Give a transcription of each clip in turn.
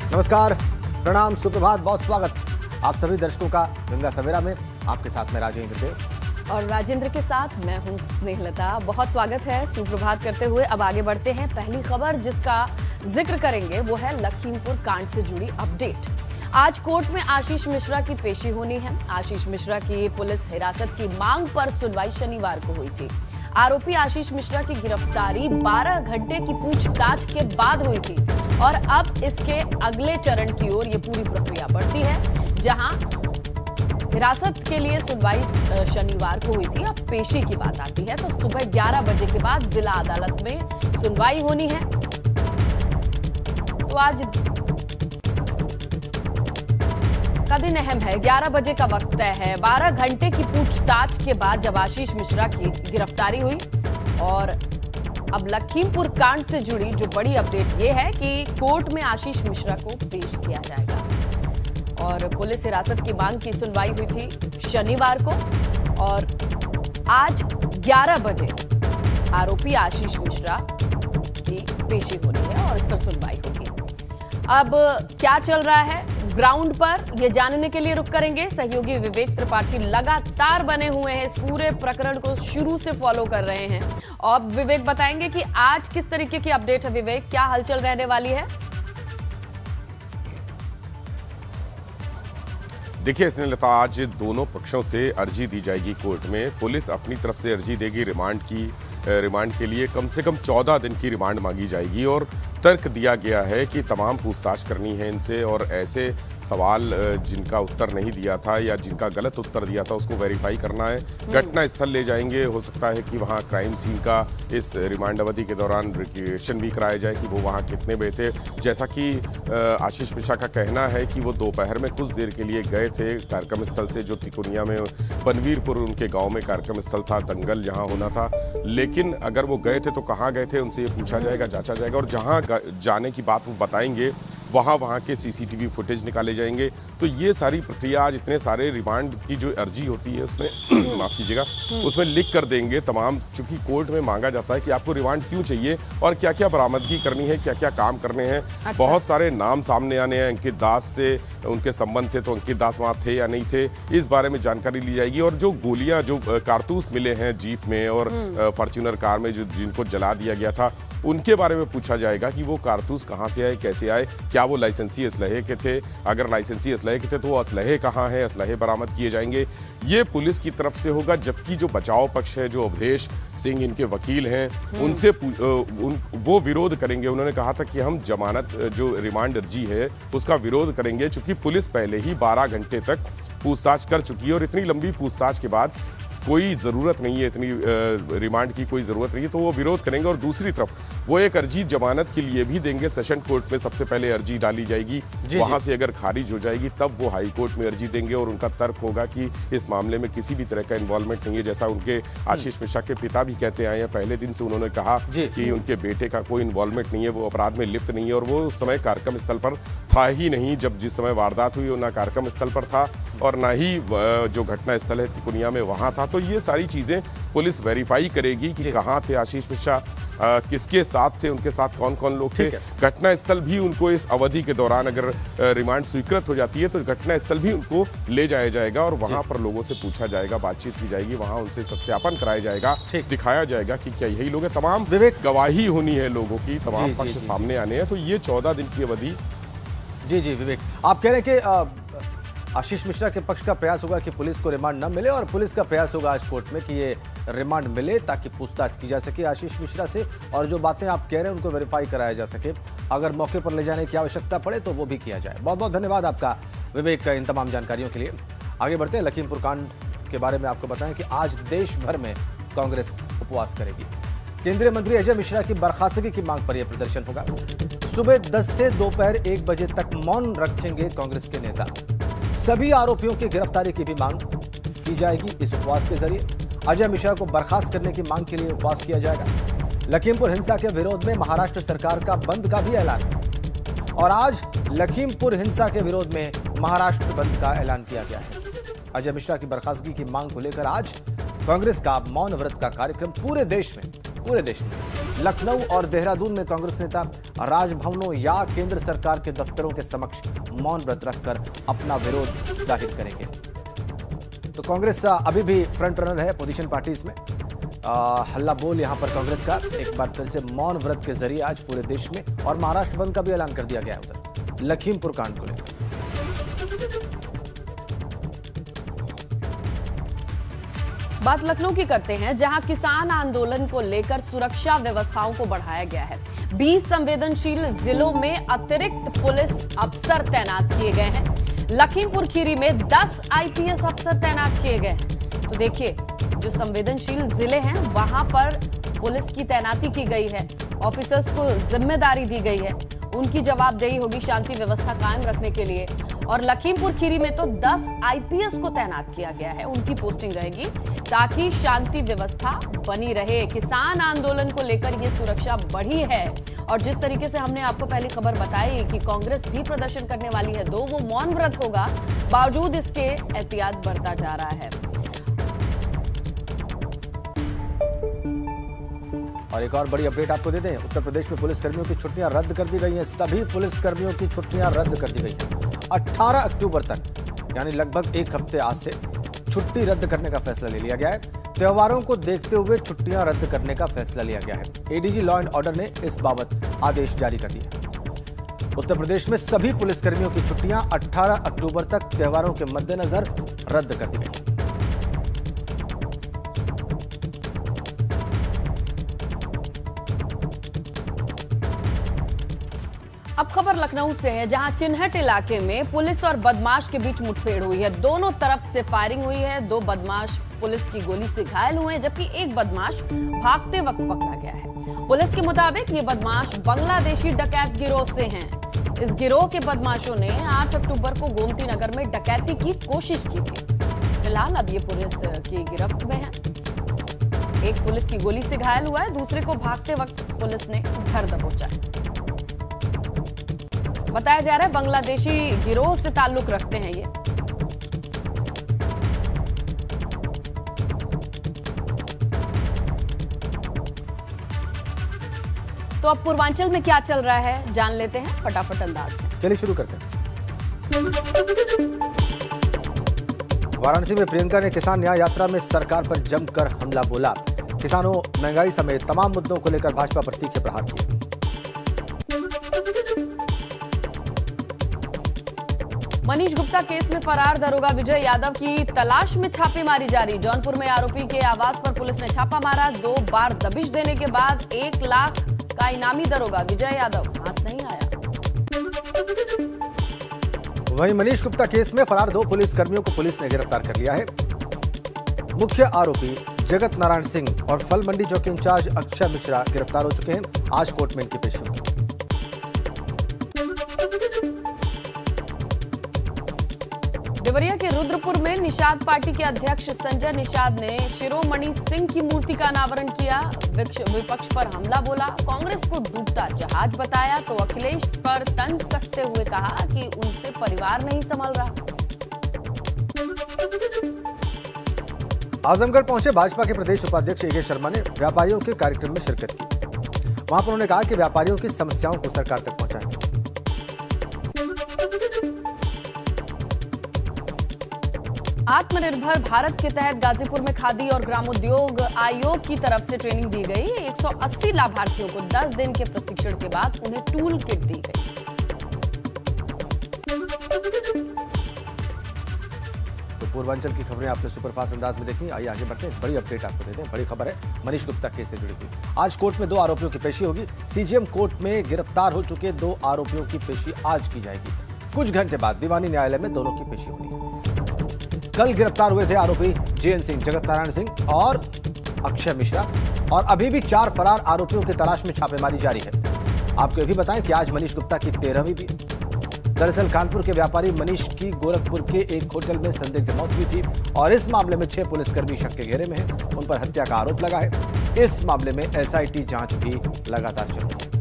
नमस्कार, प्रणाम, सुप्रभात, बहुत स्वागत आप सभी दर्शकों का गंगा सवेरा में। आपके साथ मैं राजेंद्र देव और राजेंद्र के साथ मैं हूं स्नेहलता। बहुत स्वागत है सुप्रभात करते हुए। अब आगे बढ़ते हैं। पहली खबर जिसका जिक्र करेंगे वो है लखीमपुर कांड से जुड़ी अपडेट। आज कोर्ट में आशीष मिश्रा की पेशी होनी है। आशीष मिश्रा की पुलिस हिरासत की मांग पर सुनवाई शनिवार को हुई थी। आरोपी आशीष मिश्रा की गिरफ्तारी 12 घंटे की पूछताछ के बाद हुई थी और अब इसके अगले चरण की ओर ये पूरी प्रक्रिया बढ़ती है, जहां हिरासत के लिए सुनवाई शनिवार को हुई थी। अब पेशी की बात आती है तो सुबह 11 बजे के बाद जिला अदालत में सुनवाई होनी है। तो आज का दिन अहम है। 11 बजे का वक्त तय है। 12 घंटे की पूछताछ के बाद जब आशीष मिश्रा की गिरफ्तारी हुई और अब लखीमपुर कांड से जुड़ी जो बड़ी अपडेट ये है कि कोर्ट में आशीष मिश्रा को पेश किया जाएगा और पुलिस हिरासत की मांग की सुनवाई हुई थी शनिवार को और आज 11 बजे आरोपी आशीष मिश्रा की पेशी होनी है और इस पर सुनवाई होगी। अब क्या चल रहा है ग्राउंड पर, ये जानने के लिए रुक करेंगे। सहयोगी विवेक त्रिपाठी लगातार बने हुए हैं, इस पूरे प्रकरण को शुरू से फॉलो कर रहे हैं और विवेक बताएंगे कि आज किस तरीके की अपडेट है। विवेक, क्या हलचल रहने वाली है? देखिए स्नेहलता, आज दोनों पक्षों से अर्जी दी जाएगी कोर्ट में। पुलिस अपनी तरफ से अर्जी देगी रिमांड के लिए कम से कम 14 दिन की रिमांड मांगी जाएगी और तर्क दिया गया है कि तमाम पूछताछ करनी है इनसे और ऐसे सवाल जिनका उत्तर नहीं दिया था या जिनका गलत उत्तर दिया था उसको वेरीफाई करना है। घटना स्थल ले जाएंगे, हो सकता है कि वहाँ क्राइम सीन का इस रिमांड अवधि के दौरान रिक्वेशन भी कराया जाए कि वो वहाँ कितने बजे थे। जैसा कि आशीष मिश्रा का कहना है कि वो दोपहर में कुछ देर के लिए गए थे कार्यक्रम स्थल से, जो तिकोनिया में बनवीरपुर उनके गाँव में कार्यक्रम स्थल था, दंगल जहाँ होना था। लेकिन अगर वो गए थे तो कहाँ गए थे उनसे ये पूछा जाएगा, जांचा जाएगा और जहाँ जाने की बात वो बताएंगे वहाँ के सीसीटीवी फुटेज निकाले जाएंगे। तो ये सारी प्रक्रिया आज इतने सारे रिमांड की जो अर्जी होती है उसमें माफ़ कीजिएगा, उसमें लिख कर देंगे तमाम। चूंकि कोर्ट में मांगा जाता है कि आपको रिमांड क्यों चाहिए और क्या क्या बरामदगी करनी है, क्या क्या काम करने हैं। अच्छा। बहुत सारे नाम सामने आने हैं। अंकित दास से उनके संबंध थे तो अंकित दास वहाँ थे या नहीं थे, इस बारे में जानकारी ली जाएगी। और जो गोलियाँ, जो कारतूस मिले हैं जीप में और फॉर्च्यूनर कार में जिनको जला दिया गया था, उनके बारे में पूछा जाएगा कि वो कारतूस कहाँ से आए, कैसे आए, क्या वो लाइसेंसी असलहे के थे, अगर लाइसेंसी असलहे के थे तो वो असलहे कहाँ हैं, असलहे बरामद किए जाएंगे। ये पुलिस की तरफ से होगा। जबकि जो बचाव पक्ष है, जो अवधेश सिंह इनके वकील हैं, उनसे वो विरोध करेंगे। उन्होंने कहा था कि हम जमानत जो रिमांड अर्जी है उसका विरोध करेंगे, चूंकि पुलिस पहले ही 12 घंटे तक पूछताछ कर चुकी है और इतनी लंबी पूछताछ के बाद कोई ज़रूरत नहीं है, इतनी रिमांड की कोई ज़रूरत नहीं है, तो वो विरोध करेंगे। और दूसरी तरफ वो एक अर्जी जमानत के लिए भी देंगे। सेशन कोर्ट में सबसे पहले अर्जी डाली जाएगी, वहाँ से अगर खारिज हो जाएगी तब वो हाई कोर्ट में अर्जी देंगे और उनका तर्क होगा कि इस मामले में किसी भी तरह का इन्वॉल्वमेंट नहीं है। जैसा उनके आशीष मिश्रा के पिता भी कहते आए हैं, पहले दिन से उन्होंने कहा कि उनके बेटे का कोई इन्वॉल्वमेंट नहीं है, वो अपराध में लिप्त नहीं है और वो उस समय कार्यक्रम स्थल पर था ही नहीं। जब जिस समय वारदात हुई वो ना कार्यक्रम स्थल पर था और ना ही जो घटना स्थल है तिकोनिया में वहाँ था। तो ये सारी चीज़ें पुलिस वेरीफाई करेगी कि कहाँ थे आशीष मिश्रा, किसके साथ थे, उनके साथ कौन कौन लोग थे। घटना स्थल भी उनको इस अवधि के दौरान अगर रिमांड स्वीकृत हो जाती है तो घटना स्थल भी उनको ले जाया जाएगा और वहाँ पर लोगों से पूछा जाएगा, बातचीत की जाएगी, वहाँ उनसे सत्यापन कराया जाएगा, दिखाया जाएगा कि क्या यही लोग हैं। तमाम गवाही होनी है लोगों की, तमाम पक्ष सामने आने हैं। तो ये 14 दिन की अवधि। जी विवेक, आप कह रहे हैं कि आशीष मिश्रा के पक्ष का प्रयास होगा कि पुलिस को रिमांड न मिले और पुलिस का प्रयास होगा आज कोर्ट में कि ये रिमांड मिले ताकि पूछताछ की जा सके आशीष मिश्रा से और जो बातें आप कह रहे हैं उनको वेरीफाई कराया जा सके। अगर मौके पर ले जाने की आवश्यकता पड़े तो वो भी किया जाए। बहुत बहुत धन्यवाद आपका विवेक इन तमाम जानकारियों के लिए। आगे बढ़ते हैं। लखीमपुर कांड के बारे में आपको बताएं कि आज देश भर में कांग्रेस उपवास करेगी। केंद्रीय मंत्री अजय मिश्रा की बर्खास्तगी की मांग पर यह प्रदर्शन होगा। सुबह 10 से दोपहर 1 बजे तक मौन रखेंगे कांग्रेस के नेता। सभी आरोपियों की गिरफ्तारी की भी मांग की जाएगी। इस उपवास के जरिए अजय मिश्रा को बर्खास्त करने की मांग के लिए उपवास किया जाएगा। लखीमपुर हिंसा के विरोध में महाराष्ट्र सरकार का बंद का भी ऐलान और आज लखीमपुर हिंसा के विरोध में महाराष्ट्र बंद का ऐलान किया गया है। अजय मिश्रा की बर्खास्तगी की मांग को लेकर आज कांग्रेस का मौन व्रत का कार्यक्रम पूरे देश में पूरे देश में। लखनऊ और देहरादून में कांग्रेस नेता राजभवनों या केंद्र सरकार के दफ्तरों के समक्ष मौन व्रत रखकर अपना विरोध जाहिर करेंगे। तो कांग्रेस अभी भी फ्रंट रनर है पोजीशन पार्टीज में। हल्ला बोल यहां पर कांग्रेस का एक बार फिर से मौन व्रत के जरिए आज पूरे देश में, और महाराष्ट्र बंद का भी ऐलान कर दिया गया है उधर लखीमपुर कांड को लेकर। बात लखनऊ की करते हैं, जहां किसान आंदोलन को लेकर सुरक्षा व्यवस्थाओं को बढ़ाया गया है। 20 संवेदनशील जिलों में अतिरिक्त पुलिस अफसर तैनात किए गए हैं। लखीमपुर खीरी में 10 आईपीएस अफसर तैनात किए गए हैं। तो देखिए, जो संवेदनशील जिले हैं वहां पर पुलिस की तैनाती की गई है, ऑफिसर्स को जिम्मेदारी दी गई है, उनकी जवाबदेही होगी शांति व्यवस्था कायम रखने के लिए। और लखीमपुर खीरी में तो 10 आईपीएस को तैनात किया गया है, उनकी पोस्टिंग रहेगी ताकि शांति व्यवस्था बनी रहे। किसान आंदोलन को लेकर ये सुरक्षा बढ़ी है, और जिस तरीके से हमने आपको पहली खबर बताई कि कांग्रेस भी प्रदर्शन करने वाली है, दो वो मौन व्रत होगा, बावजूद इसके एहतियात बढ़ता जा रहा है। और एक और बड़ी अपडेट आपको दे दें, उत्तर प्रदेश में पुलिसकर्मियों की छुट्टियां रद्द कर दी गई हैं। सभी पुलिसकर्मियों की छुट्टियां रद्द कर दी गई हैं। 18 अक्टूबर तक, यानी लगभग एक हफ्ते आज से छुट्टी रद्द करने का फैसला ले लिया गया है। त्योहारों को देखते हुए छुट्टियां रद्द करने का फैसला लिया गया है। एडीजी लॉ एंड ऑर्डर ने इस बाबत आदेश जारी कर दिया। उत्तर प्रदेश में सभी पुलिसकर्मियों की छुट्टियां 18 अक्टूबर तक त्योहारों के मद्देनजर रद्द कर दी गई। अब खबर लखनऊ से है, जहां चिन्हट इलाके में पुलिस और बदमाश के बीच मुठभेड़ हुई है। दोनों तरफ से फायरिंग हुई है। 2 बदमाश पुलिस की गोली से घायल हुए हैं, जबकि एक बदमाश भागते वक्त पकड़ा गया है। पुलिस के मुताबिक ये बदमाश बांग्लादेशी डकैत गिरोह से हैं। इस गिरोह के बदमाशों ने 8 अक्टूबर को गोमती नगर में डकैती की कोशिश की थी। फिलहाल अब ये पुलिस की गिरफ्त में है। एक पुलिस की गोली से घायल हुआ है, दूसरे को भागते वक्त पुलिस ने घर दबोचा है। बताया जा रहा है बांग्लादेशी गिरोह से ताल्लुक रखते हैं ये। तो अब पूर्वांचल में क्या चल रहा है जान लेते हैं फटाफट अंदाज में। चलिए शुरू करते हैं। वाराणसी में प्रियंका ने किसान न्याय यात्रा में सरकार पर जमकर हमला बोला। किसानों, महंगाई समेत तमाम मुद्दों को लेकर भाजपा पर तीखे प्रहार किए। मनीष गुप्ता केस में फरार दरोगा विजय यादव की तलाश में छापेमारी जारी। जौनपुर में आरोपी के आवास पर पुलिस ने छापा मारा। 2 बार दबिश देने के बाद 1 लाख का इनामी दरोगा विजय यादव हाथ नहीं आया। वहीं मनीष गुप्ता केस में फरार 2 पुलिसकर्मियों को पुलिस ने गिरफ्तार कर लिया है। मुख्य आरोपी जगत नारायण सिंह और फल मंडी चौकी इंचार्ज अक्षय मिश्रा गिरफ्तार हो चुके हैं। आज कोर्ट में इनकी पेशी होगी। देवरिया के रुद्रपुर में निषाद पार्टी के अध्यक्ष संजय निषाद ने शिरोमणि सिंह की मूर्ति का अनावरण किया। विपक्ष पर हमला बोला, कांग्रेस को डूबता जहाज बताया, तो अखिलेश पर तंज कसते हुए कहा कि उनसे परिवार नहीं संभल रहा। आजमगढ़ पहुंचे भाजपा के प्रदेश उपाध्यक्ष ए के शर्मा ने व्यापारियों के कार्यक्रम में शिरकत की। वहां पर उन्होंने कहा कि व्यापारियों की समस्याओं को सरकार तक पहुंचाएंगे। आत्मनिर्भर भारत के तहत गाजीपुर में खादी और ग्रामोद्योग आयोग की तरफ से ट्रेनिंग दी गई। 180 लाभार्थियों को 10 दिन के प्रशिक्षण के बाद उन्हें टूल किट दी गई। तो पूर्वांचल की खबरें आपने सुपरफास्ट अंदाज में देखी। आइए आगे बढ़ते हैं, बड़ी अपडेट आपको देते हैं। बड़ी खबर है मनीष गुप्ता केस से जुड़ी हुई। आज कोर्ट में 2 आरोपियों की पेशी होगी। सीजीएम कोर्ट में गिरफ्तार हो चुके 2 आरोपियों की पेशी आज की जाएगी। कुछ घंटे बाद दीवानी न्यायालय में दोनों की पेशी होनी है। कल गिरफ्तार हुए थे आरोपी जेएन सिंह, जगत नारायण सिंह और अक्षय मिश्रा, और अभी भी 4 फरार आरोपियों की तलाश में छापेमारी जारी है। आपको यह भी बताएं कि आज मनीष गुप्ता की 13वीं भी। दरअसल कानपुर के व्यापारी मनीष की गोरखपुर के एक होटल में संदिग्ध मौत हुई थी, और इस मामले में 6 पुलिसकर्मी शक के घेरे में हैं। उन पर हत्या का आरोप लगा है। इस मामले में एसआईटी जांच भी लगातार चल रही है।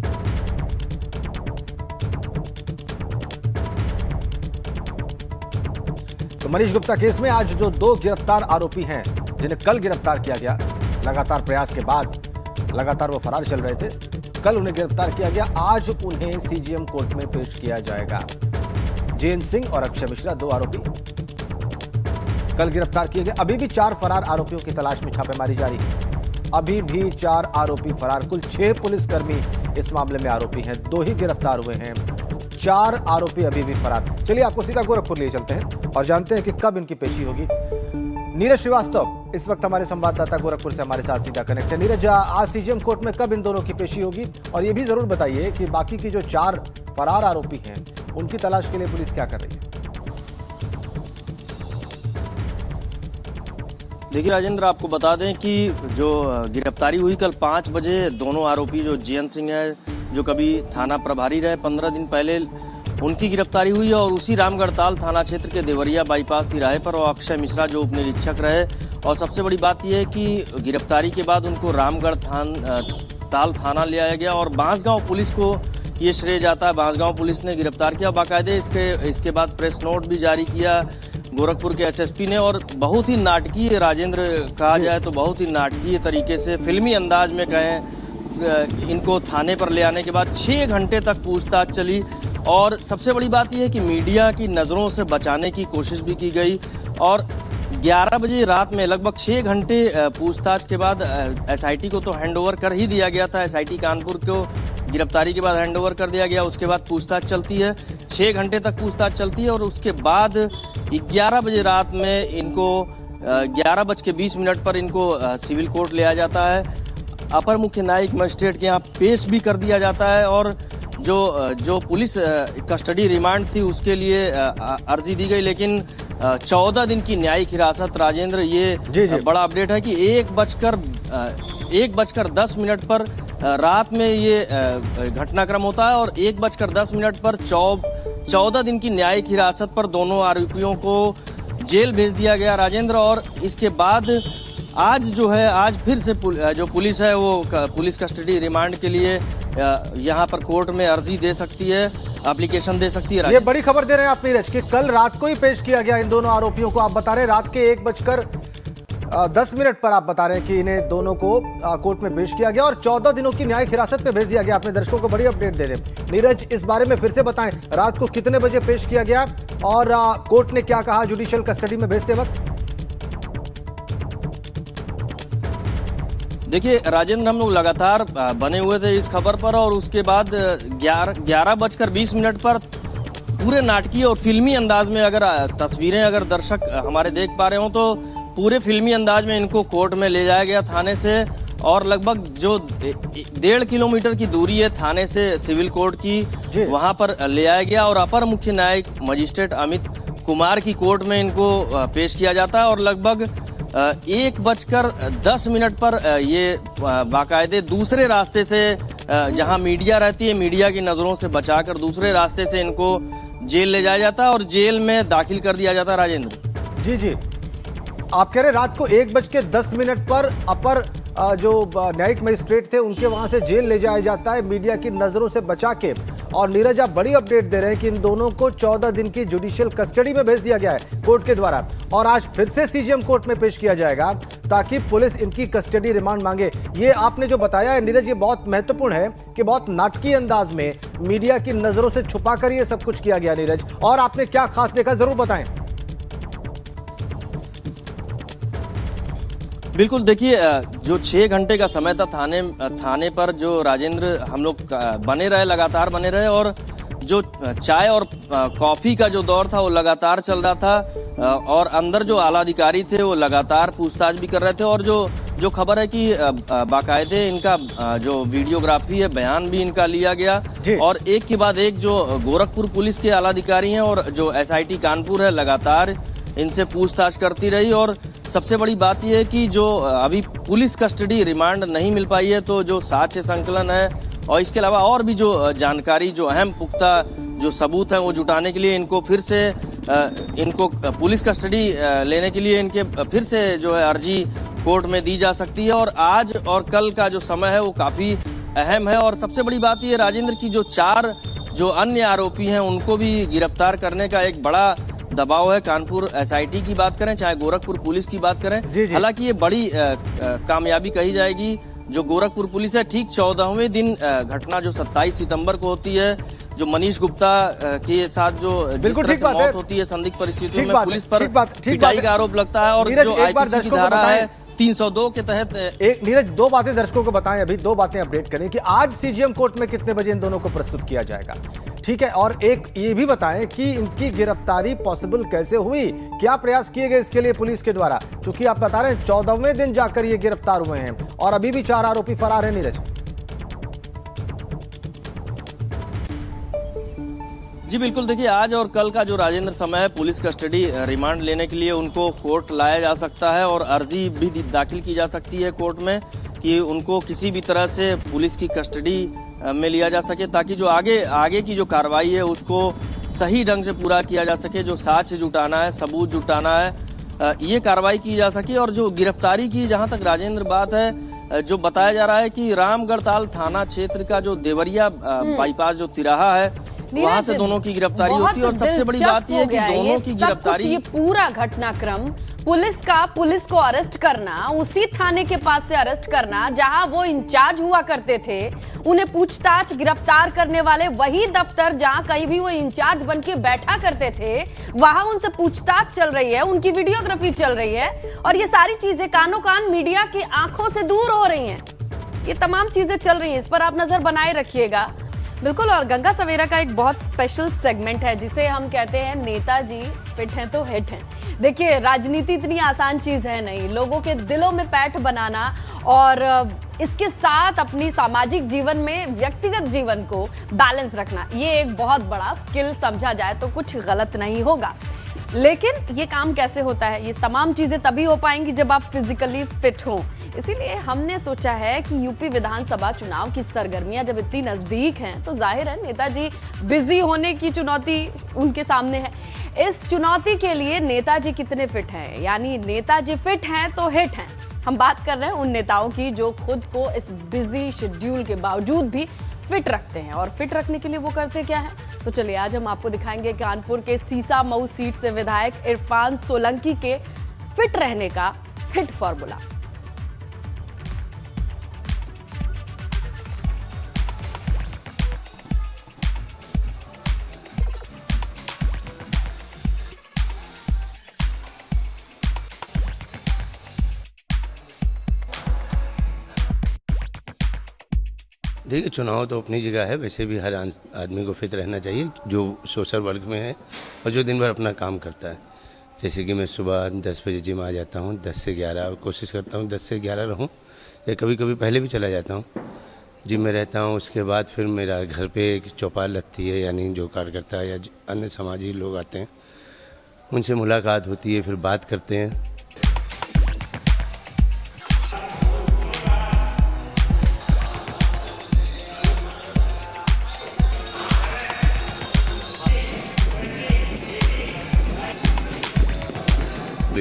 तो मनीष गुप्ता केस में आज जो 2 गिरफ्तार आरोपी हैं, जिन्हें कल गिरफ्तार किया गया, लगातार प्रयास के बाद लगातार वो फरार चल रहे थे। कल उन्हें गिरफ्तार किया गया, आज उन्हें सीजीएम कोर्ट में पेश किया जाएगा। जेएन सिंह और अक्षय मिश्रा 2 आरोपी कल गिरफ्तार किए गए। अभी भी 4 फरार आरोपियों की तलाश में छापेमारी जारी है। अभी भी 4 आरोपी फरार, कुल 6 पुलिसकर्मी इस मामले में आरोपी हैं, 2 ही गिरफ्तार हुए हैं, 4 आरोपी अभी भी फरार। चलिए आपको सीधा गोरखपुर ले चलते हैं और जानते हैं कि कब इनकी पेशी होगी। नीरज श्रीवास्तव इस वक्त हमारे संवाददाता गोरखपुर से हमारे साथ सीधा कनेक्ट है। नीरज, आज सीजीएम कोर्ट में कब इन दोनों की पेशी होगी, और ये भी जरूर बताइए कि बाकी की जो 4 फरार आरोपी हैं उनकी तलाश के लिए पुलिस क्या कर रही है? देखिए राजेंद्र, आपको बता दें कि जो गिरफ्तारी हुई कल 5 बजे, दोनों आरोपी जो जेएन सिंह है, जो कभी थाना प्रभारी रहे 15 दिन पहले, उनकी गिरफ्तारी हुई और उसी रामगढ़ताल थाना क्षेत्र के देवरिया बाईपास तिराहे पर, और अक्षय मिश्रा जो उप निरीक्षक रहे। और सबसे बड़ी बात यह है कि गिरफ्तारी के बाद उनको रामगढ़ताल थाना ले आया गया और बांसगांव पुलिस को ये श्रेय जाता है। बांसगांव पुलिस ने गिरफ्तार किया, बाकायदे इसके बाद प्रेस नोट भी जारी किया गोरखपुर के एसएसपी ने, और बहुत ही नाटकीय, राजेंद्र कहा जाए तो बहुत ही नाटकीय तरीके से, फिल्मी अंदाज में कहें, इनको थाने पर ले आने के बाद 6 घंटे तक पूछताछ चली। और सबसे बड़ी बात यह है कि मीडिया की नज़रों से बचाने की कोशिश भी की गई, और 11 बजे रात में लगभग 6 घंटे पूछताछ के बाद एसआईटी को तो हैंडओवर कर ही दिया गया था। एसआईटी कानपुर को गिरफ्तारी के बाद हैंडओवर कर दिया गया। उसके बाद पूछताछ चलती है, 6 घंटे तक पूछताछ चलती है, और उसके बाद 11 बजे रात में इनको 11:20 पर इनको सिविल कोर्ट ले आया जाता है। अपर मुख्य न्यायिक मजिस्ट्रेट के यहाँ पेश भी कर दिया जाता है, और जो पुलिस कस्टडी रिमांड थी उसके लिए अर्जी दी गई, लेकिन 14 दिन की न्यायिक हिरासत। राजेंद्र, ये बड़ा अपडेट है कि 1:10 पर रात में ये घटनाक्रम होता है, और 1:10 पर 14 दिन की न्यायिक हिरासत पर दोनों आरोपियों को जेल भेज दिया गया राजेंद्र। और इसके बाद आज जो है, आज फिर से जो पुलिस है वो पुलिस कस्टडी रिमांड के लिए यहाँ पर कोर्ट में अर्जी दे सकती है, एप्लीकेशन दे सकती है। ये बड़ी खबर दे रहे हैं आप नीरज कि कल रात को ही पेश किया गया इन दोनों आरोपियों को। आप बता रहे हैं रात के 1:10 पर आप बता रहे हैं कि इन्हें दोनों को कोर्ट में पेश किया गया और 14 दिनों की न्यायिक हिरासत में भेज दिया गया। अपने दर्शकों को बड़ी अपडेट दे दें। नीरज, इस बारे में फिर से बताएं, रात को कितने बजे पेश किया गया और कोर्ट ने क्या कहा जुडिशियल कस्टडी में भेजते वक्त? देखिए राजेंद्र, हम लोग लगातार बने हुए थे इस खबर पर, और उसके बाद 11:20 पर पूरे नाटकीय और फिल्मी अंदाज में, अगर तस्वीरें अगर दर्शक हमारे देख पा रहे हो तो पूरे फिल्मी अंदाज में इनको कोर्ट में ले जाया गया थाने से, और लगभग जो 1.5 किलोमीटर की दूरी है थाने से सिविल कोर्ट की, वहां पर ले आया गया और अपर मुख्य न्यायिक मजिस्ट्रेट अमित कुमार की कोर्ट में इनको पेश किया जाता है। और लगभग 1:10 पर ये बाकायदे दूसरे रास्ते से, जहां मीडिया रहती है, मीडिया की नज़रों से बचाकर दूसरे रास्ते से इनको जेल ले जाया जाता है और जेल में दाखिल कर दिया जाता है। राजेंद्र जी, आप कह रहे रात को 1:10 पर अपर जो न्यायिक मजिस्ट्रेट थे उनके वहां से जेल ले जाया जाता है मीडिया की नजरों से बचा के। और नीरज, आप बड़ी अपडेट दे रहे हैं कि इन दोनों को 14 दिन की जुडिशियल कस्टडी में भेज दिया गया है कोर्ट के द्वारा, और आज फिर से सीजीएम कोर्ट में पेश किया जाएगा ताकि पुलिस इनकी कस्टडी रिमांड मांगे। ये आपने जो बताया है नीरज, ये बहुत महत्वपूर्ण है कि बहुत नाटकीय अंदाज में मीडिया की नजरों से छुपाकर ये सब कुछ किया गया। नीरज, और आपने क्या खास देखा, जरूर बताएं। बिल्कुल, देखिए जो 6 घंटे का समय था थाने पर, जो राजेंद्र हम लोग बने रहे, लगातार बने रहे, और जो चाय और कॉफ़ी का जो दौर था वो लगातार चल रहा था, और अंदर जो आला अधिकारी थे वो लगातार पूछताछ भी कर रहे थे। और जो खबर है कि बाकायदे इनका जो वीडियोग्राफी है, बयान भी इनका लिया गया, और एक के बाद एक जो गोरखपुर पुलिस के आला अधिकारी हैं और जो एसआईटी कानपुर है लगातार इनसे पूछताछ करती रही। और सबसे बड़ी बात यह है कि जो अभी पुलिस कस्टडी रिमांड नहीं मिल पाई है, तो जो साक्ष्य संकलन है और इसके अलावा और भी जो जानकारी, जो अहम पुख्ता जो सबूत हैं वो जुटाने के लिए इनको फिर से इनको पुलिस कस्टडी लेने के लिए इनके फिर से जो है अर्जी कोर्ट में दी जा सकती है। और आज और कल का जो समय है वो काफ़ी अहम है। और सबसे बड़ी बात ये राजेंद्र की जो 4 जो अन्य आरोपी हैं उनको भी गिरफ्तार करने का एक बड़ा दबाव है। कानपुर एसआईटी की बात करें चाहे गोरखपुर पुलिस की बात करें, हालांकि ये बड़ी कामयाबी कही जाएगी जो गोरखपुर पुलिस है, ठीक 14वें दिन घटना जो 27 सितंबर को होती है, जो मनीष गुप्ता के साथ जो जिस बिल्कुल तरह ठीक से बात है। मौत होती है संदिग्ध परिस्थितियों ठीक में, बात पुलिस है, पर ठीक बात पिटाई है। का आरोप लगता है और नीरज, जो एक बार आईपीसी की दर्शकों को धारा है बताएं। 302 के तहत एक नीरज, दो बातें दर्शकों को बताएं, अभी दो बातें अपडेट करें कि आज सीजीएम कोर्ट में कितने बजे इन दोनों को प्रस्तुत किया जाएगा, ठीक है, और एक ये भी बताएं कि इनकी गिरफ्तारी पॉसिबल कैसे हुई, क्या प्रयास किए गए इसके लिए पुलिस के द्वारा, क्योंकि आप बता रहे हैं 14वें दिन जाकर ये गिरफ्तार हुए हैं और अभी भी 4 आरोपी फरार हैं। नीरज जी बिल्कुल, देखिए आज और कल का जो राजेंद्र समय है, पुलिस कस्टडी रिमांड लेने के लिए उनको कोर्ट लाया जा सकता है और अर्जी भी दाखिल की जा सकती है कोर्ट में कि उनको किसी भी तरह से पुलिस की कस्टडी में लिया जा सके, ताकि जो आगे की जो कार्रवाई है उसको सही ढंग से पूरा किया जा सके, जो साक्ष्य जुटाना है, सबूत जुटाना है, ये कार्रवाई की जा सके। और जो गिरफ्तारी की जहां तक राजेंद्र बात है, जो बताया जा रहा है कि रामगढ़ताल थाना क्षेत्र का जो देवरिया बाईपास जो तिराहा है, वहां से दोनों की गिरफ्तारी होती है। और सबसे बड़ी बात यह है कि दोनों की गिरफ्तारी, ये पूरा घटनाक्रम पुलिस को अरेस्ट करना, उसी थाने के पास से अरेस्ट करना जहां वो इंचार्ज हुआ करते थे, उन्हें पूछताछ गिरफ्तार करने वाले वही दफ्तर जहां कहीं भी वो इंचार्ज बन के बैठा करते थे, वहां उनसे पूछताछ चल रही है, उनकी वीडियोग्राफी चल रही है और ये सारी चीजें कानों कान मीडिया की आंखों से दूर हो रही हैं। ये तमाम चीजें चल रही हैं, इस पर आप नजर बनाए रखिएगा। बिल्कुल, और गंगा सवेरा का एक बहुत स्पेशल सेगमेंट है जिसे हम कहते हैं नेताजी फिट हैं तो हिट हैं। देखिए, राजनीति इतनी आसान चीज है नहीं, लोगों के दिलों में पैठ बनाना और इसके साथ अपनी सामाजिक जीवन में व्यक्तिगत जीवन को बैलेंस रखना, ये एक बहुत बड़ा स्किल समझा जाए तो कुछ गलत नहीं होगा। लेकिन ये काम कैसे होता है? ये तमाम चीजें तभी हो पाएंगी जब आप फिजिकली फिट हों। इसीलिए हमने सोचा है कि यूपी विधानसभा चुनाव की सरगर्मियां जब इतनी नजदीक हैं तो जाहिर है नेताजी बिजी होने की चुनौती उनके सामने है। इस चुनौती के लिए नेताजी कितने फिट हैं, यानी नेताजी फिट हैं तो हिट हैं। हम बात कर रहे हैं उन नेताओं की जो खुद को इस बिजी शेड्यूल के बावजूद भी फिट रखते हैं। और फिट रखने के लिए वो करते क्या है, तो चलिए आज हम आपको दिखाएंगे कानपुर के सीसामऊ सीट से विधायक इरफान सोलंकी के फिट रहने का हिट फॉर्मूला। देखिए, चुनाव तो अपनी जगह है, वैसे भी हर आदमी को फिट रहना चाहिए जो सोशल वर्क में है और जो दिन भर अपना काम करता है। जैसे कि मैं सुबह 10 बजे जिम आ जाता हूँ, 10 से 11 कोशिश करता हूँ 10 से 11 रहूँ, या कभी कभी पहले भी चला जाता हूँ। जिम में रहता हूँ, उसके बाद फिर मेरा घर पे एक चौपाल लगती है, यानी जो कार्यकर्ता या अन्य सामाजिक लोग आते हैं उनसे मुलाकात होती है, फिर बात करते हैं।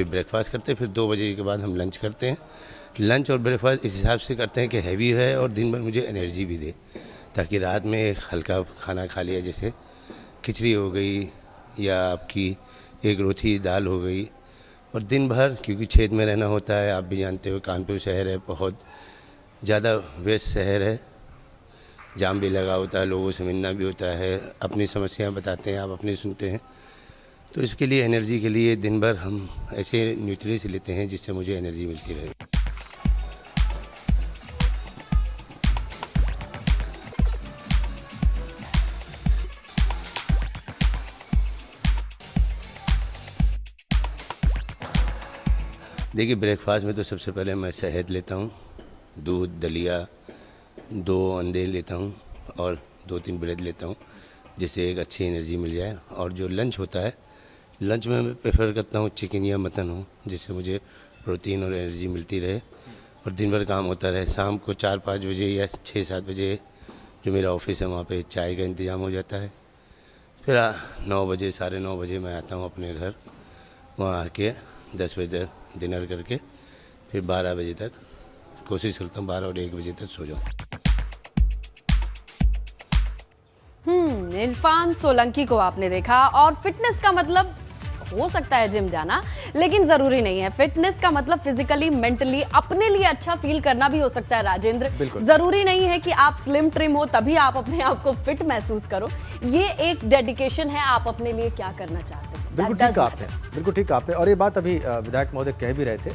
ब्रेकफास्ट करते हैं, फिर 2 बजे के बाद हम लंच करते हैं। लंच और ब्रेकफास्ट इस हिसाब से करते हैं कि हैवी है और दिन भर मुझे एनर्जी भी दे, ताकि रात में एक हल्का खाना खा लिया, जैसे खिचड़ी हो गई या आपकी एक रोटी दाल हो गई। और दिन भर क्योंकि क्षेत्र में रहना होता है, आप भी जानते हो कानपुर शहर है, बहुत ज़्यादा व्यस्त शहर है, जाम भी लगा होता है, लोगों से मिलना भी होता है, अपनी समस्याएँ बताते हैं, आप अपनी सुनते हैं। तो इसके लिए एनर्जी के लिए दिन भर हम ऐसे न्यूट्रिएंट्स लेते हैं जिससे मुझे एनर्जी मिलती रहे। देखिए, ब्रेकफास्ट में तो सबसे पहले मैं शहद लेता हूँ, दूध, दलिया, 2 अंडे लेता हूँ और 2-3 ब्रेड लेता हूँ, जिससे एक अच्छी एनर्जी मिल जाए। और जो लंच होता है, लंच में मैं प्रेफर करता हूँ चिकन या मटन हो, जिससे मुझे प्रोटीन और एनर्जी मिलती रहे और दिन भर काम होता रहे। शाम को 4-5 बजे या 6-7 बजे जो मेरा ऑफिस है वहाँ पे चाय का इंतज़ाम हो जाता है। फिर 9 बजे 9:30 बजे मैं आता हूँ अपने घर, वहाँ आके 10 बजे तक डिनर करके फिर 12 बजे तक कोशिश करता हूँ 12 और 1 बजे तक सो जाऊँ। इरफान सोलंकी को आपने देखा और फिटनेस का मतलब हो सकता है जिम जाना, लेकिन जरूरी नहीं है। फिटनेस का मतलब फिजिकली, मेंटली अपने लिए अच्छा फील करना भी हो सकता है राजेंद्र। जरूरी नहीं है कि आप स्लिम ट्रिम हो तभी आप अपने आप को फिट महसूस करो। ये एक डेडिकेशन है, आप अपने लिए क्या करना चाहते हैं। बिल्कुल ठीक कहा आपने, बिल्कुल ठीक कहा आपने। और ये बात अभी विधायक महोदय कह भी रहे थे